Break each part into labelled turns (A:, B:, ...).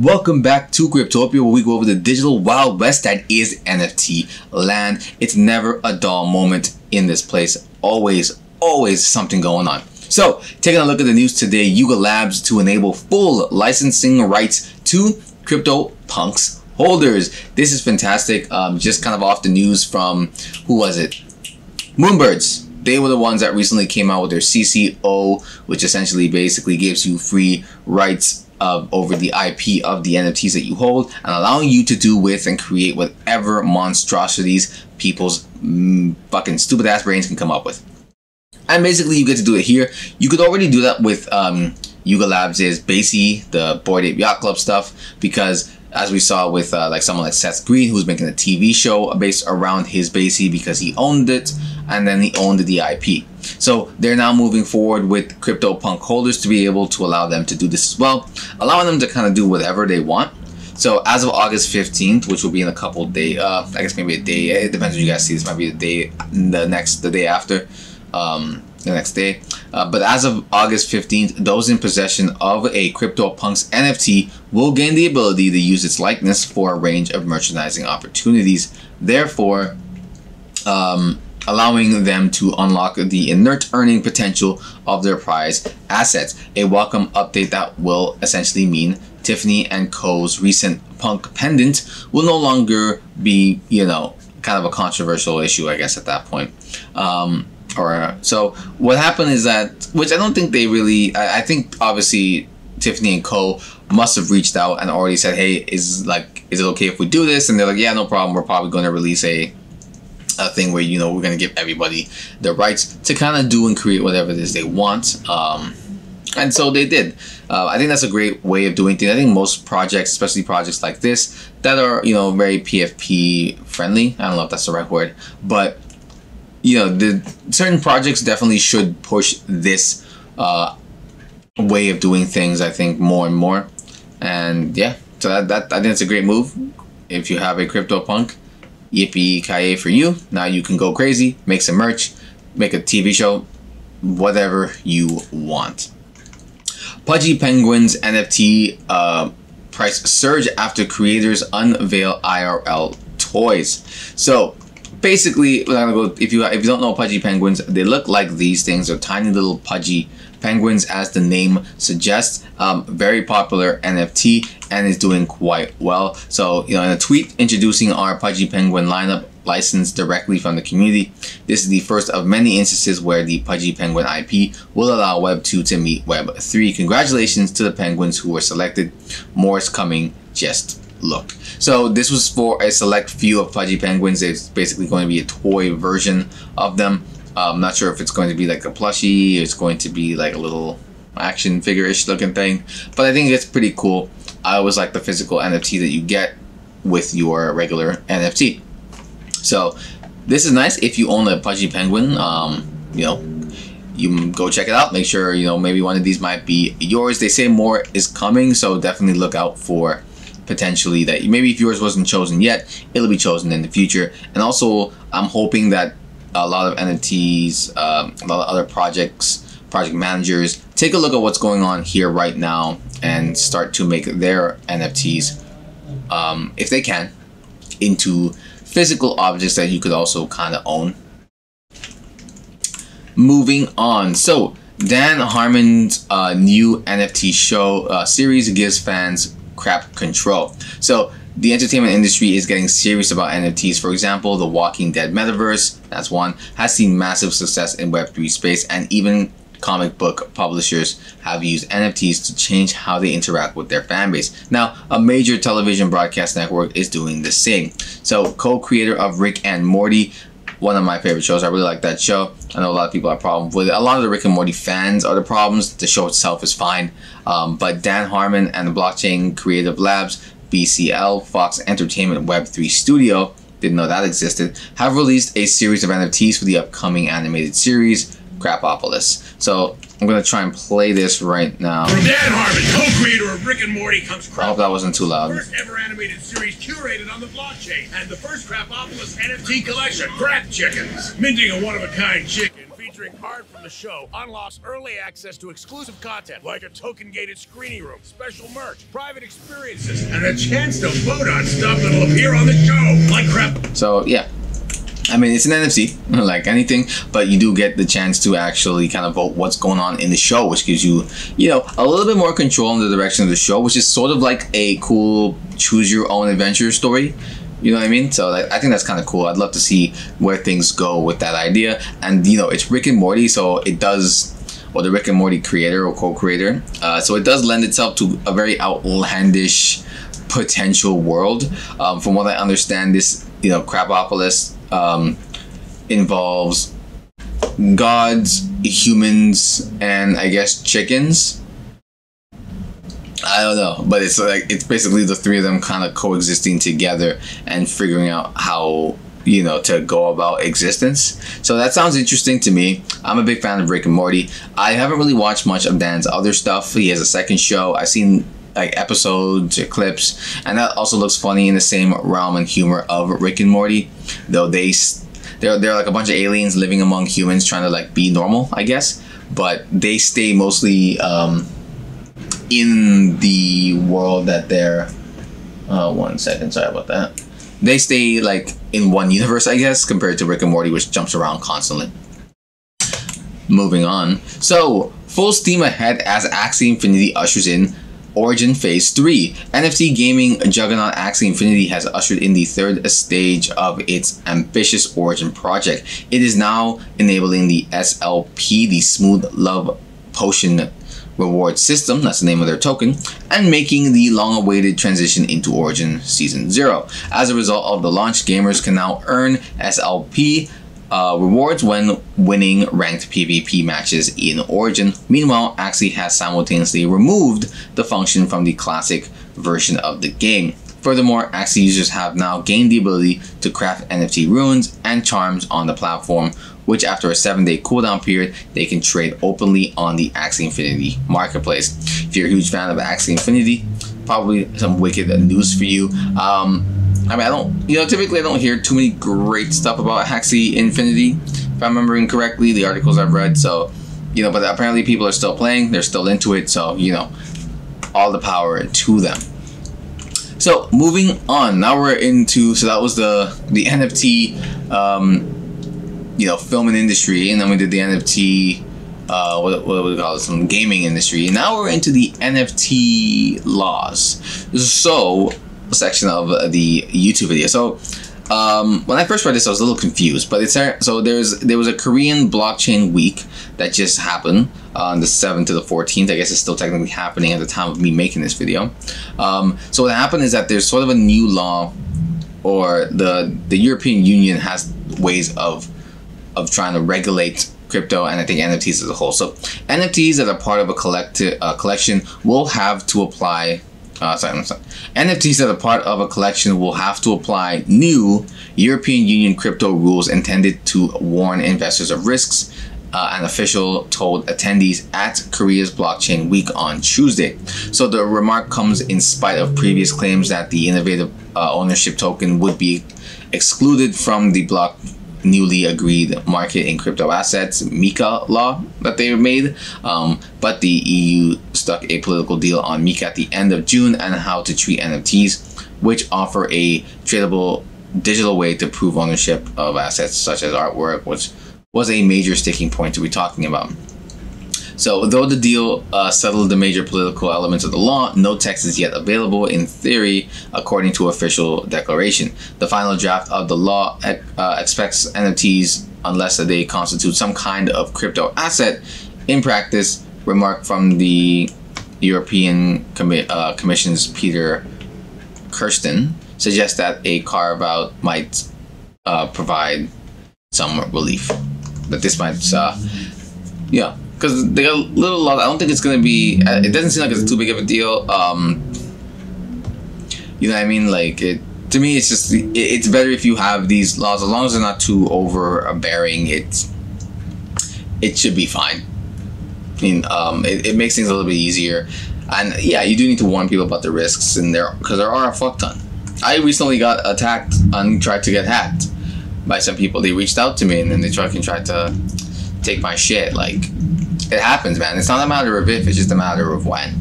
A: Welcome back to Cryptopia, where we go over the digital Wild West that is NFT land. It's never a dull moment in this place. Always something going on. So, taking a look at the news today, Yuga Labs to enable full licensing rights to CryptoPunks holders. This is fantastic. Just kind of off the news from, who was it? Moonbirds. They were the ones that recently came out with their CCO, which essentially basically gives you free rights over the IP of the NFTs that you hold, and allowing you to do with and create whatever monstrosities people's fucking stupid ass brains can come up with. And basically you get to do it here. You could already do that with Yuga Labs' Basie, the Bored Ape Yacht Club stuff, because as we saw with like someone like Seth Green, who's making a TV show based around his Basie because he owned it and then he owned the IP. So they're now moving forward with CryptoPunk holders to be able to allow them to do this as well, allowing them to kind of do whatever they want. So as of August 15th, which will be in a couple of days, I guess maybe a day, it depends when you guys see this, might be the day, the day after, the next day. But as of August 15th, those in possession of a CryptoPunks NFT will gain the ability to use its likeness for a range of merchandising opportunities, therefore allowing them to unlock the inert earning potential of their prized assets. A welcome update that will essentially mean Tiffany & Co.'s recent punk pendant will no longer be, you know, kind of a controversial issue, I guess, at that point. So what happened is that, which I don't think they really, I think obviously Tiffany & Co. must have reached out and already said, hey, is it okay if we do this? And they're like, yeah, no problem. We're probably going to release a thing where, you know, we're going to give everybody the rights to kind of do and create whatever it is they want. And so they did. I think that's a great way of doing things. I think most projects, especially projects like this, that are, you know, very PFP friendly. I don't know if that's the right word, but you know, the certain projects definitely should push this way of doing things, I think, more and more. And yeah, so that I think it's a great move. If you have a CryptoPunk, yippee-ki-yay for you. Now you can go crazy, make some merch, make a TV show, whatever you want. Pudgy Penguins NFT price surge after creators unveil IRL toys. So basically, we're gonna go, if you don't know Pudgy Penguins, they look like these things. They're tiny little pudgy penguins, as the name suggests. Very popular NFT and is doing quite well. So, you know, in a tweet introducing our Pudgy Penguin lineup licensed directly from the community, this is the first of many instances where the Pudgy Penguin IP will allow Web 2 to meet Web 3. Congratulations to the penguins who were selected. More is coming. Just look. So this was for a select few of Pudgy Penguins. It's basically going to be a toy version of them. I'm not sure if it's going to be like a plushie, it's going to be like a little action figure-ish looking thing, but I think it's pretty cool. I always like the physical NFT that you get with your regular NFT. So this is nice if you own a Pudgy Penguin. You know, you go check it out. Make sure, you know, maybe one of these might be yours. They say more is coming, so definitely look out for potentially that maybe if yours wasn't chosen yet, it'll be chosen in the future. And also, I'm hoping that a lot of NFTs, a lot of other project managers take a look at what's going on here right now and start to make their NFTs, if they can, into physical objects that you could also kind of own. Moving on, so Dan Harmon's new NFT show series gives fans crap control. So the entertainment industry is getting serious about NFTs. For example, the Walking Dead metaverse, that's one, has seen massive success in Web3 space, and even comic book publishers have used NFTs to change how they interact with their fan base. Now, a major television broadcast network is doing the same. So, co-creator of Rick and Morty, one of my favorite shows. I really like that show. I know a lot of people have problems with it. A lot of the Rick and Morty fans are the problems. The show itself is fine. But Dan Harmon and the Blockchain Creative Labs, BCL, Fox Entertainment Web3 Studio, didn't know that existed, have released a series of NFTs for the upcoming animated series, Crapopolis. So I'm going to try and play this right now.
B: From Dan Harmon, co-creator of Rick and Morty, comes Crapopolis.
A: I hope that wasn't too loud.
B: First ever animated series curated on the blockchain, and the first Crapopolis NFT collection, Crap Chickens. Minting a one-of-a-kind chicken features Entering art from the show unlocks early access to exclusive content like a token-gated screening room, special merch, private experiences, and a chance to vote on stuff that'll appear on the show, like crap.
A: So yeah, I mean, it's an NFT, like anything, but you do get the chance to actually kind of vote what's going on in the show, which gives you, you know, a little bit more control in the direction of the show, which is sort of like a cool choose your own adventure story. You know what I mean? So like, I think that's kind of cool. I'd love to see where things go with that idea. And you know, it's Rick and Morty, so it does, or the Rick and Morty creator or co-creator. So it does lend itself to a very outlandish potential world. From what I understand, this, you know, Crapopolis involves gods, humans, and I guess chickens. I don't know, but it's like, it's basically the three of them kind of coexisting together and figuring out how, you know, to go about existence. So that sounds interesting to me. I'm a big fan of Rick and Morty. I haven't really watched much of Dan's other stuff. He has a second show. I've seen like episodes or clips, and that also looks funny in the same realm and humor of Rick and Morty, though they're like a bunch of aliens living among humans trying to like be normal, I guess, but they stay mostly in the world that they're 1 second, sorry about that. They stay like in one universe, I guess, compared to Rick and Morty, which jumps around constantly. Moving on. So, full steam ahead as Axie Infinity ushers in Origin Phase 3. NFT gaming juggernaut Axie Infinity has ushered in the third stage of its ambitious Origin project. It is now enabling the SLP, the Smooth Love Potion reward system, that's the name of their token, and making the long-awaited transition into Origin Season 0. As a result of the launch, gamers can now earn SLP rewards when winning ranked PvP matches in Origin. Meanwhile, Axie has simultaneously removed the function from the classic version of the game. Furthermore, Axie users have now gained the ability to craft NFT runes and charms on the platform, which after a 7-day cooldown period, they can trade openly on the Axie Infinity marketplace. If you're a huge fan of Axie Infinity, probably some wicked news for you. I mean, I don't, you know, typically I don't hear too many great stuff about Axie Infinity, if I'm remembering correctly, the articles I've read. So, you know, but apparently people are still playing, they're still into it. So, you know, all the power to them. So moving on, now we're into, so that was the NFT, you know, film and industry, and then we did the NFT, what do we call it, some gaming industry, and now we're into the NFT laws. So, a section of the YouTube video. So, when I first read this, I was a little confused, but it's so there was a Korean blockchain week that just happened on the 7th to the 14th. I guess it's still technically happening at the time of me making this video. So what happened is that there's sort of a new law, or the European Union has ways of trying to regulate crypto and I think NFTs as a whole. So NFTs that are part of a collection will have to apply. NFTs that are part of a collection will have to apply new European Union crypto rules intended to warn investors of risks, an official told attendees at Korea's blockchain week on Tuesday. So the remark comes in spite of previous claims that the innovative ownership token would be excluded from the newly agreed market in crypto assets MiCA law that they made, but the EU struck a political deal on MiCA at the end of June and how to treat NFTs, which offer a tradable digital way to prove ownership of assets such as artwork, which was a major sticking point to be talking about. So though the deal settled the major political elements of the law, no text is yet available in theory, according to official declaration. The final draft of the law expects NFTs, unless they constitute some kind of crypto asset. In practice, remark from the European Commission's Peter Kirsten suggests that a carve-out might provide some relief. That this might, yeah. Because they got a little lot. I don't think it's gonna be. It doesn't seem like it's too big of a deal. You know what I mean? Like it to me, it's just it's better if you have these laws, as long as they're not too overbearing. It should be fine. I mean, it makes things a little bit easier, and yeah, you do need to warn people about the risks in there because there are a fuck ton. I recently got attacked and tried to get hacked by some people. They reached out to me and then they tried to take my shit. Like, it happens, man. It's not a matter of if, it's just a matter of when.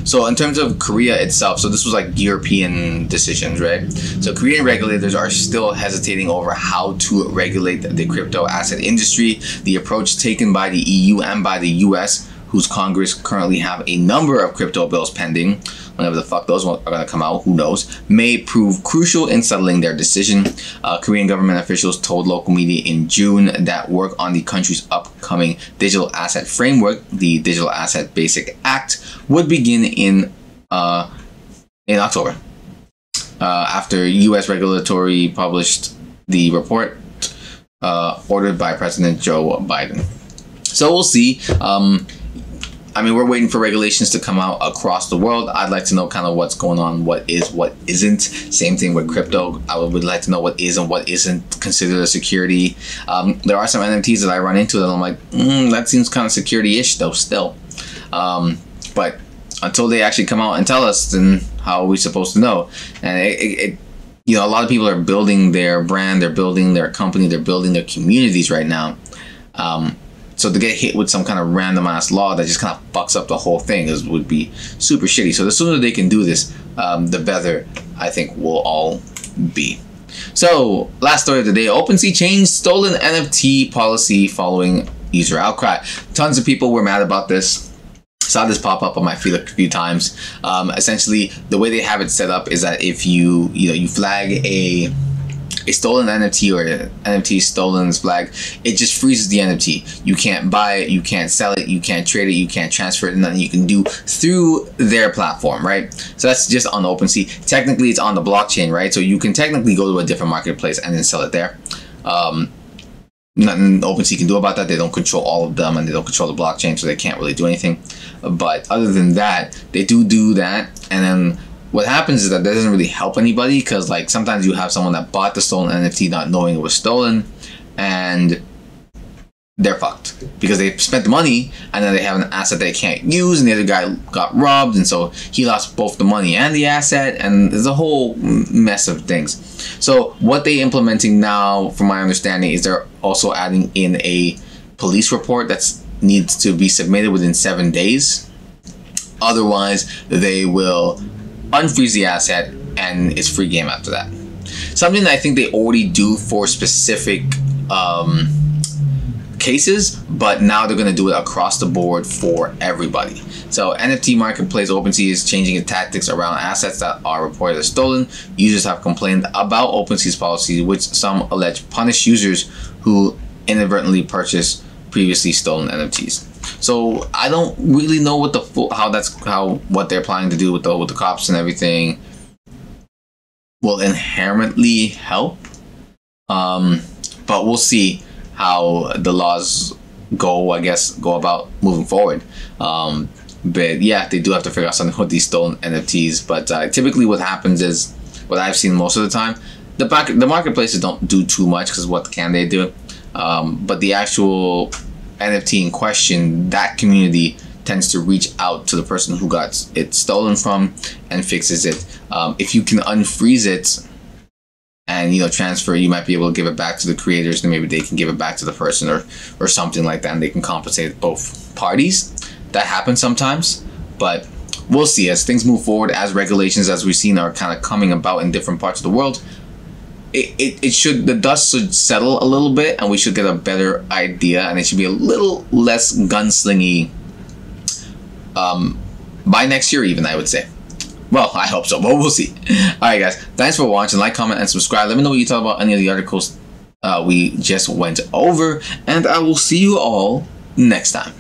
A: So in terms of Korea itself, so this was like European decisions, right? So Korean regulators are still hesitating over how to regulate the crypto asset industry. The approach taken by the EU and by the US, whose Congress currently have a number of crypto bills pending, whenever the fuck those are going to come out, who knows, may prove crucial in settling their decision. Korean government officials told local media in June that work on the country's upcoming digital asset framework, the Digital Asset Basic Act, would begin in October. After U.S. regulatory published the report ordered by President Joe Biden. So we'll see. I mean, we're waiting for regulations to come out across the world. I'd like to know kind of what's going on, what is, what isn't. Same thing with crypto. I would like to know what is and what isn't considered a security. There are some NFTs that I run into that I'm like, that seems kind of security-ish though still. But until they actually come out and tell us, then how are we supposed to know? And you know, a lot of people are building their brand, they're building their company, they're building their communities right now. So to get hit with some kind of random ass law that just kind of fucks up the whole thing would be super shitty. So the sooner they can do this, the better I think we'll all be. So last story of the day, OpenSea changed stolen NFT policy following user outcry. Tons of people were mad about this. Saw this pop up on my feed a few times. Essentially, the way they have it set up is that if you flag a stolen NFT or an NFT stolen flag, it just freezes the NFT. You can't buy it, you can't sell it, you can't trade it, you can't transfer it, nothing you can do through their platform, right? So that's just on OpenSea. Technically, it's on the blockchain, right? So you can technically go to a different marketplace and then sell it there. Nothing OpenSea can do about that. They don't control all of them and they don't control the blockchain, so they can't really do anything. But other than that, they do that, and then what happens is that doesn't really help anybody, because like sometimes you have someone that bought the stolen NFT not knowing it was stolen, and they're fucked because they spent the money and then they have an asset they can't use, and the other guy got robbed, and so he lost both the money and the asset, and there's a whole mess of things. So what they're implementing now, from my understanding, is they're also adding in a police report that needs to be submitted within 7 days. Otherwise, they will unfreeze the asset and it's free game after that. Something that I think they already do for specific cases, but now they're going to do it across the board for everybody. So NFT marketplace OpenSea is changing its tactics around assets that are reported as stolen. Users have complained about OpenSea's policy, which some allege punish users who inadvertently purchase previously stolen NFTs. So I don't really know what what they're planning to do with the cops and everything will inherently help. But we'll see how the laws go about moving forward. But yeah, they do have to figure out something with these stolen NFTs. But typically what happens is, what I've seen most of the time, the marketplaces don't do too much, because what can they do? But the actual NFT in question, that community tends to reach out to the person who got it stolen from and fixes it. If you can unfreeze it and transfer, you might be able to give it back to the creators, and maybe they can give it back to the person or something like that, and they can compensate both parties. That happens sometimes, but we'll see as things move forward, as regulations, as we've seen, are kind of coming about in different parts of the world. The dust should settle a little bit, and we should get a better idea, and it should be a little less gunslingy by next year even, I would say. Well, I hope so, but we'll see. Alright guys, thanks for watching. Like, comment, and subscribe. Let me know what you thought about any of the articles we just went over, and I will see you all next time.